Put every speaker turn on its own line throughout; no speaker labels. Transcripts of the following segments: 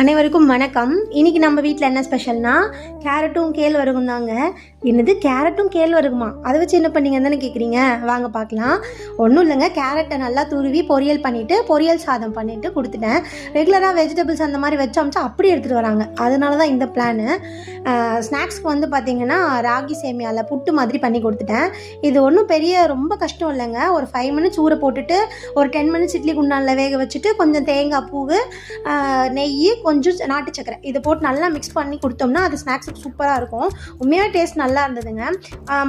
அனைவருக்கும் வணக்கம். இன்றைக்கி நம்ம வீட்டில் என்ன ஸ்பெஷல்னா கேரட்டும் கேழ்வரகும் தாங்க. என்னது கேரட்டும் கேழ்வரகுமா? அதை வச்சு என்ன பண்ணீங்கன்னு தானே கேட்குறீங்க. வாங்க பார்க்கலாம். ஒன்றும் இல்லைங்க, கேரட்டை நல்லா துருவி பொரியல் பண்ணிவிட்டு பொரியல் சாதம் பண்ணிவிட்டு கொடுத்துட்டேன். ரெகுலராக வெஜிடபிள்ஸ் அந்த மாதிரி வச்சு அமிச்சா அப்படி எடுத்துகிட்டு வராங்க. அதனால தான் இந்த பிளானு. ஸ்நாக்ஸ்க்கு வந்து பார்த்திங்கன்னா ராகி சேமியாவில் புட்டு மாதிரி பண்ணி கொடுத்துட்டேன். இது ஒன்றும் ரொம்ப கஷ்டம் இல்லைங்க. ஒரு 5 மினிட்ஸ் ஊற போட்டுட்டு ஒரு 10 மினிட்ஸ் இட்லி குண்டானில் வேக வச்சுட்டு கொஞ்சம் தேங்காய் பூவு, நெய், கொஞ்சம் நாட்டு சக்கரை இதை போட்டு நல்லா மிக்ஸ் பண்ணி கொடுத்தோம்னா அது ஸ்நாக்ஸுக்கு சூப்பராக இருக்கும். உண்மையாக டேஸ்ட் நல்லா இருந்ததுங்க.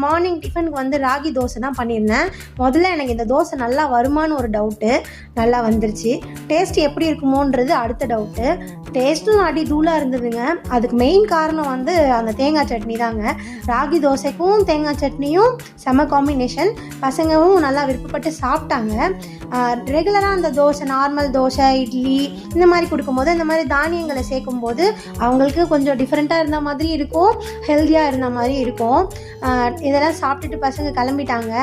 மார்னிங் டிஃபனுக்கு வந்து ராகி தோசை தான் பண்ணியிருந்தேன். முதல்ல எனக்கு இந்த தோசை நல்லா வருமானு ஒரு டவுட்டு. நல்லா வந்துருச்சு. டேஸ்ட் எப்படி இருக்குமோன்றது அடுத்த டவுட்டு. டேஸ்ட்டும் அடி தூளாக இருந்ததுங்க. அதுக்கு மெயின் காரணம் வந்து அந்த தேங்காய் சட்னி தாங்க. ராகி தோசைக்கும் தேங்காய் சட்னியும் செம காம்பினேஷன். பசங்களும் நல்லா விருப்பப்பட்டு சாப்பிட்டாங்க. ரெகுலராக அந்த தோசை, நார்மல் தோசை, இட்லி இந்த மாதிரி கொடுக்கும்போது இந்த மாதிரி தானியங்களை சேர்க்கும்போது அவங்களுக்கு கொஞ்சம் டிஃப்ரெண்ட்டாக இருந்த மாதிரி இருக்கும், ஹெல்த்தியாக இருந்த மாதிரி இருக்கும். இதெல்லாம் சாப்பிட்டுட்டு பசங்க கிளம்பிட்டாங்க.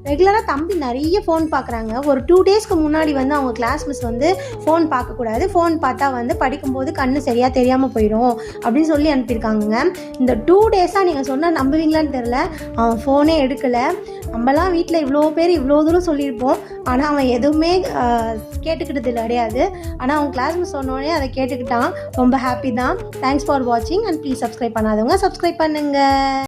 ரெகுலராக தம்பி நிறைய ஃபோன் பார்க்குறாங்க. ஒரு 2 டேஸ்க்கு முன்னாடி வந்து அவங்க கிளாஸ் மிஸ் வந்து ஃபோன் பார்க்கக்கூடாது, ஃபோன் பார்த்தா வந்து படிக்கும்போது கண்ணு சரியாக தெரியாமல் போயிடும் அப்படின்னு சொல்லி அனுப்பியிருக்காங்க. இந்த 2 டேஸாக நீங்கள் சொன்னால் நம்புவீங்களான்னு தெரில, அவன் ஃபோனே எடுக்கலை. நம்மலாம் வீட்டில் இவ்வளோ பேர் இவ்வளோ தூரம் சொல்லியிருப்போம், ஆனால் அவன் எதுவுமே கேட்டுக்கிட்டது கிடையாது. ஆனால் அவன் கிளாஸ் மிஸ் சொன்னோடனே அதை கேட்டுக்கிட்டான். ரொம்ப ஹாப்பி தான். தேங்க்ஸ் ஃபார் வாட்சிங் அண்ட் ப்ளீஸ் சப்ஸ்கிரைப் பண்ணாதவங்க சப்ஸ்கிரைப் பண்ணுங்கள்.